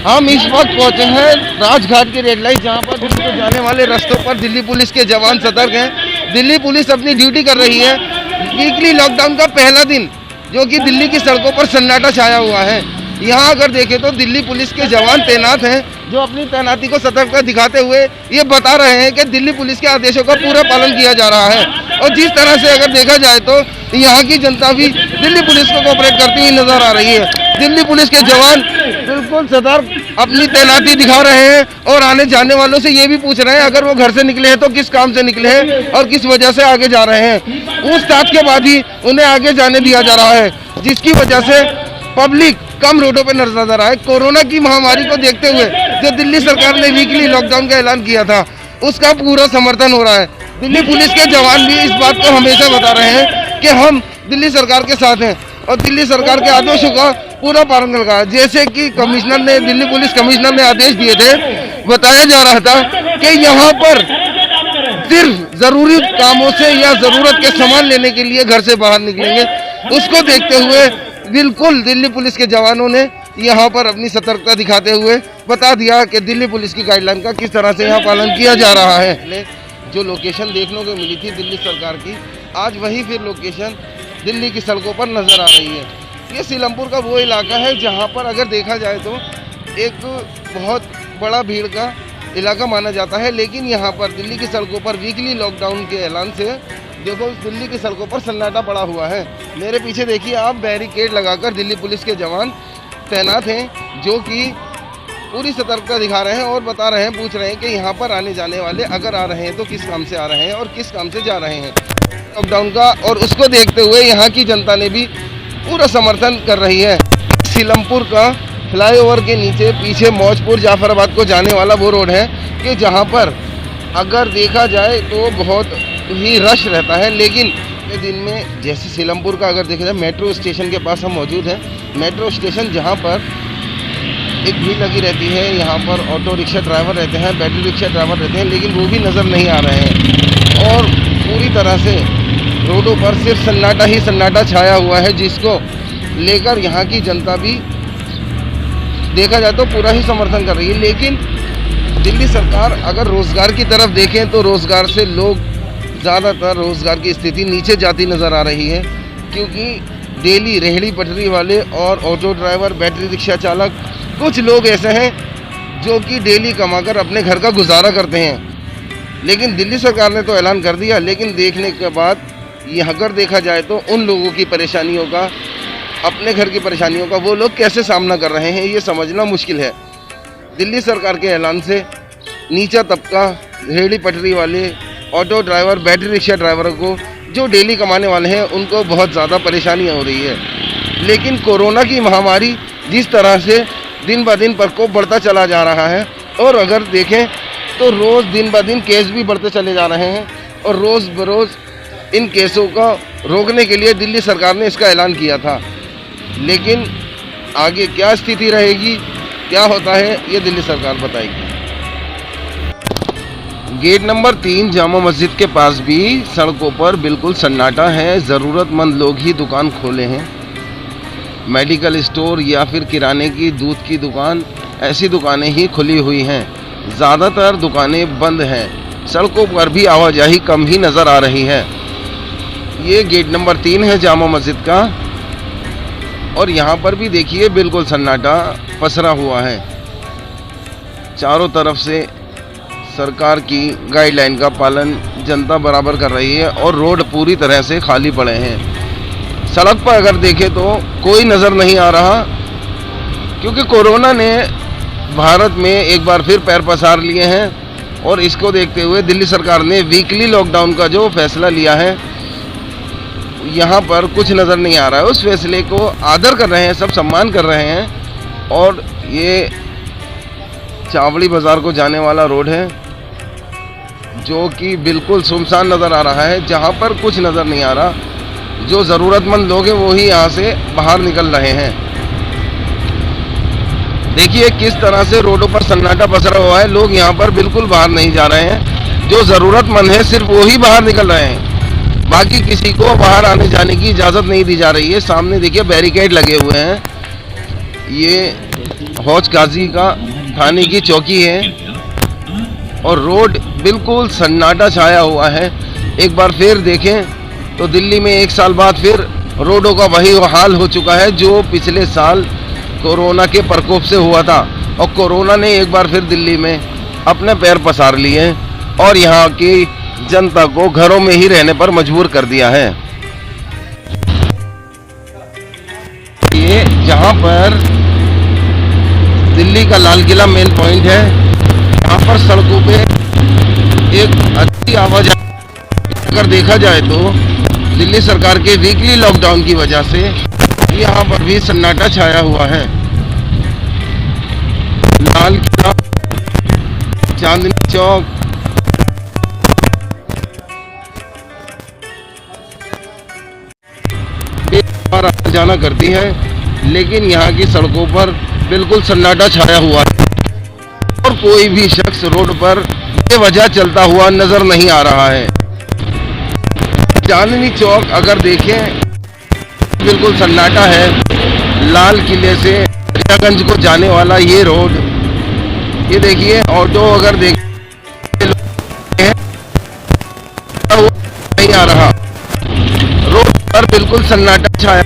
हम इस वक्त पहुंचे हैं राजघाट की रेड लाइट, जहां पर दिल्ली को जाने वाले रास्तों पर दिल्ली पुलिस के जवान सतर्क हैं। दिल्ली पुलिस अपनी ड्यूटी कर रही है। वीकली लॉकडाउन का पहला दिन जो कि दिल्ली की सड़कों पर सन्नाटा छाया हुआ है। यहाँ अगर देखें तो दिल्ली पुलिस के जवान तैनात हैं, जो अपनी तैनाती को सतर्कता दिखाते हुए ये बता रहे हैं कि दिल्ली पुलिस के आदेशों का पूरा पालन किया जा रहा है। और जिस तरह से अगर देखा जाए तो यहाँ की जनता भी दिल्ली पुलिस को कोऑपरेट करती हुई नजर आ रही है। दिल्ली पुलिस के जवान बिल्कुल सतर्क अपनी तैनाती दिखा रहे हैं और आने जाने वालों से ये भी पूछ रहे हैं अगर वो घर से निकले हैं तो किस काम से निकले हैं और किस वजह से आगे जा रहे हैं। पूछताछ के बाद ही उन्हें आगे जाने दिया जा रहा है, जिसकी वजह से पब्लिक कम रोडों पर नजर आ है। कोरोना की महामारी को देखते हुए जो दिल्ली सरकार ने वीकली लॉकडाउन का ऐलान किया था, उसका पूरा समर्थन हो रहा है। दिल्ली पुलिस के जवान भी इस बात को हमेशा बता रहे हैं कि हम दिल्ली सरकार के साथ हैं और दिल्ली सरकार के आदेशों का पूरा पालन कर रहा है। जैसे कि कमिश्नर ने, दिल्ली पुलिस कमिश्नर ने आदेश दिए थे, बताया जा रहा था कि यहाँ पर सिर्फ जरूरी कामों से या जरूरत के सामान लेने के लिए घर से बाहर निकलेंगे। उसको देखते हुए बिल्कुल दिल्ली पुलिस के जवानों ने यहाँ पर अपनी सतर्कता दिखाते हुए बता दिया कि दिल्ली पुलिस की गाइडलाइन का किस तरह से यहाँ पालन किया जा रहा है। जो लोकेशन देखने को मिली थी दिल्ली सरकार की, आज वही फिर लोकेशन दिल्ली की सड़कों पर नजर आ रही है। ये सीलमपुर का वो इलाका है जहाँ पर अगर देखा जाए तो एक बहुत बड़ा भीड़ का इलाका माना जाता है, लेकिन यहाँ पर दिल्ली की सड़कों पर वीकली लॉकडाउन के ऐलान से देखो दिल्ली की सड़कों पर सन्नाटा पड़ा हुआ है। मेरे पीछे देखिए आप, बैरिकेड लगाकर दिल्ली पुलिस के जवान तैनात हैं, जो कि पूरी सतर्कता दिखा रहे हैं और बता रहे हैं, पूछ रहे हैं कि यहाँ पर आने जाने वाले अगर आ रहे हैं तो किस काम से आ रहे हैं और किस काम से जा रहे हैं लॉकडाउन का। और उसको देखते हुए यहाँ की जनता ने भी पूरा समर्थन कर रही है। सीलमपुर का फ्लाईओवर के नीचे पीछे मौजपुर जाफराबाद को जाने वाला वो रोड है कि जहाँ पर अगर देखा जाए तो बहुत ही रश रहता है, लेकिन दिन में जैसे सीलमपुर का अगर देखा जाए मेट्रो स्टेशन के पास हम मौजूद हैं। मेट्रो स्टेशन जहाँ पर एक भीड़ लगी रहती है, यहाँ पर ऑटो रिक्शा ड्राइवर रहते हैं, बैटरी रिक्शा ड्राइवर रहते हैं, लेकिन वो भी नज़र नहीं आ रहे हैं और पूरी तरह से रोडों पर सिर्फ सन्नाटा ही सन्नाटा छाया हुआ है, जिसको लेकर यहाँ की जनता भी देखा जाए तो पूरा ही समर्थन कर रही है। लेकिन दिल्ली सरकार अगर रोज़गार की तरफ देखें तो रोज़गार से लोग ज़्यादातर रोज़गार की स्थिति नीचे जाती नज़र आ रही है, क्योंकि डेली रेहड़ी पटरी वाले और ऑटो ड्राइवर, बैटरी रिक्शा चालक, कुछ लोग ऐसे हैं जो कि डेली कमाकर अपने घर का गुजारा करते हैं। लेकिन दिल्ली सरकार ने तो ऐलान कर दिया, लेकिन देखने के बाद ये अगर देखा जाए तो उन लोगों की परेशानियों का, अपने घर की परेशानियों का वो लोग कैसे सामना कर रहे हैं ये समझना मुश्किल है। दिल्ली सरकार के ऐलान से नीचा तबका, रेहड़ी पटरी वाले, ऑटो ड्राइवर, बैटरी रिक्शा ड्राइवरों को जो डेली कमाने वाले हैं उनको बहुत ज़्यादा परेशानियाँ हो रही है। लेकिन कोरोना की महामारी जिस तरह से दिन ब दिन प्रकोप बढ़ता चला जा रहा है और अगर देखें तो रोज़ दिन ब दिन केस भी बढ़ते चले जा रहे हैं और रोज़ बरोज़ इन केसों को रोकने के लिए दिल्ली सरकार ने इसका ऐलान किया था। लेकिन आगे क्या स्थिति रहेगी, क्या होता है, ये दिल्ली सरकार बताएगी। गेट नंबर 3 जामा मस्जिद के पास भी सड़कों पर बिल्कुल सन्नाटा है। ज़रूरतमंद लोग ही दुकान खोले हैं। मेडिकल स्टोर या फिर किराने की, दूध की दुकान, ऐसी दुकानें ही खुली हुई हैं। ज़्यादातर दुकानें बंद हैं। सड़कों पर भी आवाजाही कम ही नज़र आ रही है। ये गेट नंबर 3 है जामा मस्जिद का और यहाँ पर भी देखिए बिल्कुल सन्नाटा पसरा हुआ है। चारों तरफ से सरकार की गाइडलाइन का पालन जनता बराबर कर रही है और रोड पूरी तरह से खाली पड़े हैं। सड़क पर अगर देखें तो कोई नज़र नहीं आ रहा, क्योंकि कोरोना ने भारत में एक बार फिर पैर पसार लिए हैं और इसको देखते हुए दिल्ली सरकार ने वीकली लॉकडाउन का जो फैसला लिया है, यहाँ पर कुछ नज़र नहीं आ रहा है। उस फैसले को आदर कर रहे हैं, सब सम्मान कर रहे हैं। और ये चावड़ी बाज़ार को जाने वाला रोड है जो कि बिल्कुल सुनसान नज़र आ रहा है, जहाँ पर कुछ नज़र नहीं आ रहा। जो ज़रूरतमंद लोग हैं वो ही यहाँ से बाहर निकल रहे हैं। देखिए किस तरह से रोडों पर सन्नाटा पसरा हुआ है। लोग यहाँ पर बिल्कुल बाहर नहीं जा रहे हैं। जो ज़रूरतमंद है सिर्फ वो ही बाहर निकल रहे हैं, बाकी किसी को बाहर आने जाने की इजाज़त नहीं दी जा रही है। सामने देखिए बैरिकेड लगे हुए हैं। ये हौज काजी का थाने की चौकी है और रोड बिल्कुल सन्नाटा छाया हुआ है। एक बार फिर देखें तो दिल्ली में एक साल बाद फिर रोडों का वही हाल हो चुका है जो पिछले साल कोरोना के प्रकोप से हुआ था। और कोरोना ने एक बार फिर दिल्ली में अपने पैर पसार लिए और यहाँ की जनता को घरों में ही रहने पर मजबूर कर दिया है। ये जहाँ पर दिल्ली का लाल किला मेन पॉइंट है, यहाँ पर सड़कों पे एक अच्छी आवाजाही अगर देखा जाए तो दिल्ली सरकार के वीकली लॉकडाउन की वजह से यहाँ पर भी सन्नाटा छाया हुआ है। लाल किला, चांदनी चौक, बार आना जाना करती है, लेकिन यहाँ की सड़कों पर बिल्कुल सन्नाटा छाया हुआ है और कोई भी शख्स रोड पर बेवजह चलता हुआ नजर नहीं आ रहा है। चांदनी चौक अगर देखें बिल्कुल सन्नाटा है। लाल किले से दरियागंज को जाने वाला ये रोड, ये देखिए ऑटो अगर देखें नहीं आ रहा, रोड पर बिल्कुल सन्नाटा छाया।